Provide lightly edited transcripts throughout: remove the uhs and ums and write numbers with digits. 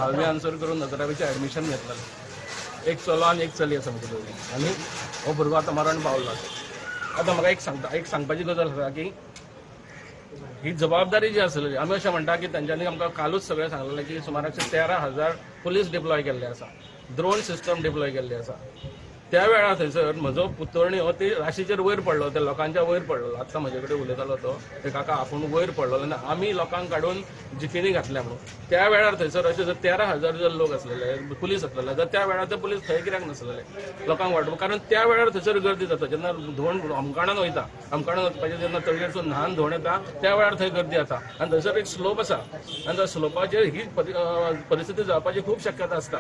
हांवें आन्सर करून नजरावेचें एडमिशन घेतलेलें. एक चलो आनी एक चली आसा म्हजे दोगी, आनी हो भुरगो आतां मरण पावलो आसा. आतां म्हाका एक सांगपाची गजाल आसा की ही जबाबदारी जी आसली, आमी अशें म्हणटा की तेंच्यांनी आमकां कालूच सगळें सांगलेलें की सुमाराचे 13,000 पुलीस डिप्लॉय केल्ले आसा, ड्रोन सिस्टम डिप्लॉय केल्ले आसा. त्या वेळार थंयसर म्हजो पुतणी हो ती राशीचेर वयर पडलो, त्या लोकांच्या वयर पडलो. आतां म्हजे कडेन उलयतालो तो काका आपूण वयर पडलो आनी आमी लोकांक काडून जिपीनी घातल्या म्हणून. त्या वेळार थंयसर अशे जर 13,000 जर लोक आसलेले, पुलीस आसलेले, जाल्यार त्या वेळार ते पुलीस थंय कित्याक नासलेले लोकांक वाटप. कारण त्या वेळार थंयसर गर्दी जाता. जेन्ना धोंड अमकाणान वयता, अमकाणान वचपाचें जेन्ना तळयेरसून न्हाण धोंड येता त्या वेळार थंय गर्दी जाता. आनी थंयसर एक स्लोप आसा आनी त्या स्लोपाचेर ही परिस्थिती जावपाची खूब शक्यता आसता.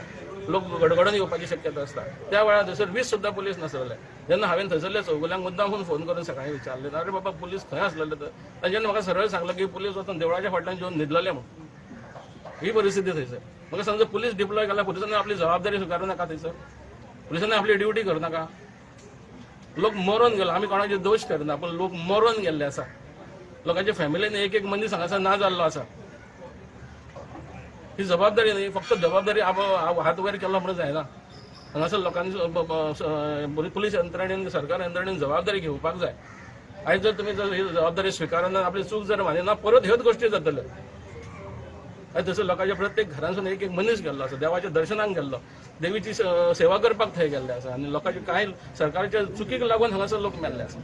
लोक गडगडून येवपाची शक्यता आसता. त्या वेळार थंयसर 20 सुद्दां पुलीस नासलेले. जेन्ना हांवें थंयसरल्या चौगुल्यांक मुद्दाम फोन करून सकाळीं विचारलें, अरे बाबा पुलीस खंय आसलेले तर. तांच्यानी म्हाका सरळ सांगलें की पुलीस वचून देवळाच्या फाटल्यान जेवन न्हिदलेले म्हणून. ही परिस्थिती थंयसर. म्हाका समजा पुलीस डिप्लॉय केला, पुलिसांनी आपली जबाबदारी स्विकारूं नाका थंयसर, पुलिसांनी आपली ड्युटी करूं नाका. लोक मरून गेला, आमी कोणाचे दोश करना, पूण लोक मरून गेल्ले आसा. लोकांच्या फॅमिलीन एक एक मनीस हांगासर ना जाल्लो आसा. ही जबाबदारी न्ही, फक्त जबाबदारी हात वयर केलो म्हणून जायना. हांगासर लोकांनी पुलीस यंत्रणेन, सरकार यंत्रणेन जबाबदारी घेवपाक जाय. आयज जर तुमी जर ही जबाबदारी स्विकारना, आपली चूक जर मानिना, परत ह्योच गोश्टी जातल्यो. आयज थंयसर लोकांच्या प्रत्येक घरांसून एक एक मनीस गेल्लो आसा, देवाच्या दर्शनाक गेल्लो, देवीची सेवा करपाक थंय गेल्ले आसा. आनी लोकांचे कांय सरकारच्या चुकीक लागून हांगासर लोक मेल्ले आसा.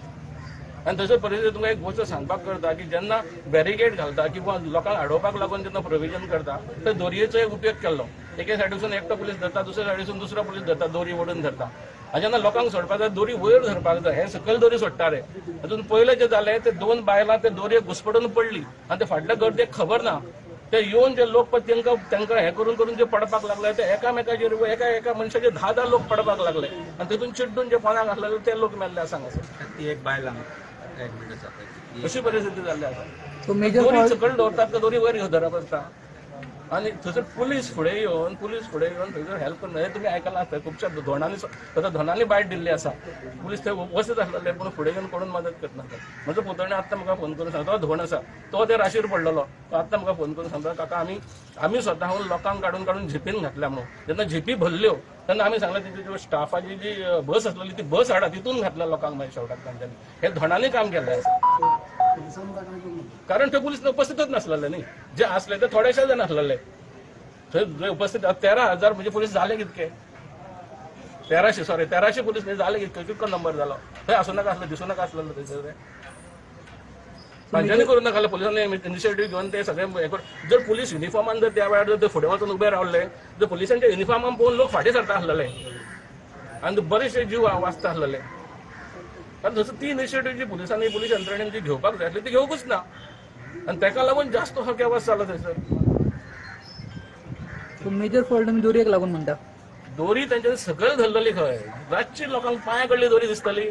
आनी थंयसर परिस्थिती तुमकां एक गोश्ट सांगपाक करता की जेन्ना बॅरिकेड घालता किंवा लोकांक आडोवपाक लागून जेन्ना प्रोविजन करता, तर दोरयेचो एक उपयोग केल्लो. एके सायडीसून एकटो पुलीस धरता, दुसऱ्या सायडीसून दुसरो पुलीस धरता, दोरी ओडून धरता. आनी जेन्ना लोकांक सोडपाक जाय, दोरी वयर धरपाक जाय, हे सकयल दोरी सोडटा रे. तातूंत पयलें जें जालें, ते 2 बायलां ते दोरयेक घुस्पडून पडली आनी ते फाटल्या गर्देक खबर ना. ते येवन जे लोक तांकां हे करून करून जे पडपाक लागले, ते एकामेकाचेर एका मनशाचे 10 लोक पडपाक लागले. आनी तितून चिड्डून जे फोनाक आसलेले ते लोक मेल्ले आसा हांगासर. ती एक बायलां अशी परिस्थिती जाल्ली आसा. दोरी सकयल दवरतात, दोरी वयर धरप आसता. आनी थंयसर पुलीस फुडें येवन थंयसर हेल्प करना. हे तुमी आयकलां आसता, खुबश्या धोंडांनी बायट दिल्ली आसा. पुलीस थंय उपस्थित आसलेले, पूण फुडें येवन कोणून मदत करना. म्हजो पुतणे आत्तां म्हाका फोन करून सांगता, तो धोंड आसा, तो त्या राशीर पडलेलो, तो आत्तां म्हाका फोन करून सांगता, काका आमी स्वताहून लोकांक काडून झिपीन घातल्या म्हणून. जेन्ना झिपी भरल्यो तेन्ना आमी सांगलें तिची स्टाफाची जी बस आसलेली ती बस हाडा, तितून घातल्या लोकांक मागीर शेवटाक तांच्यांनी. हे धोंडांनी काम केल्लें आसा. कारण थंय पुलीस उपस्थितच नासलेले न्ही. जे आसले ते थोडेशे जाण आसलेले थंय उपस्थित. 13,000 म्हणजे पुलीस जाले कितके? 1300 पुलीस जाले कितको नंबर जालो. थंय आसूं नाका आसलो, दिसूं नाका आसलेलो थंयसर. तांच्यांनी करूं नाका, पुलिसांनी इनिशिएटीव घेवन ते सगळे हे करून. जर पुलीस युनिफॉर्मान जर त्या वेळार जर फुडें वचून उबे रावले, जर पुलिसांच्या युनिफॉर्मान पळोवन लोक फाटीं सरता आसलेले आनी बरेचशे जीव वाचता आसलेले. कारण थंयसर ती इनिशिएटीव जी पुलिसांनी, पुलीस यंत्रणेन जी घेवपाक जाय आसली ती घेवंकूच ना. आनी ताका लागून जास्त हो केवास जालो थंयसर. मेजर फॉल्ट आमी दोरयेक लागून म्हणटा. दोरी तेंच्यांनी सकयल धरलेली खंय, रातची लोकांक पांया कडली दोरी दिसतली.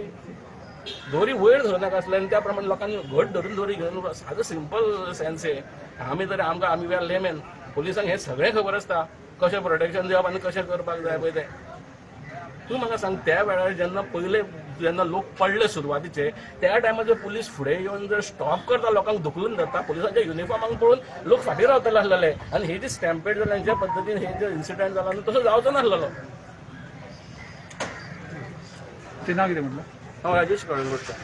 दोरी वयर धरनाका आसली आनी त्या प्रमाणे लोकांनी घट धरून दोरी घेवन. सादो सिंपल सेन्स हे. आमी तरी आमी वी आर लेमॅन. पुलिसांक हे सगळें खबर आसता, कशें प्रोटेक्शन दिवप आनी कशें करपाक जाय पळय तें. तूं म्हाका सांग, त्या वेळार जेन्ना लोक पडले सुरवातीचे, त्या टायमार जर पुलीस फुडें येवन जर स्टॉप करता, लोकांक धुकलून धरता, पुलिसांच्या युनिफॉर्माक पळोवन लोक फाटीं रावताले आसलेले. आनी हे जे स्टॅम्पेड जालें, ज्या पद्दतीन हे जे इन्सिडंट जाला न्हू, तसो जावचो नासलेलो. ते नाव कितें म्हटलं? हांव राजेश कळंगूटकार.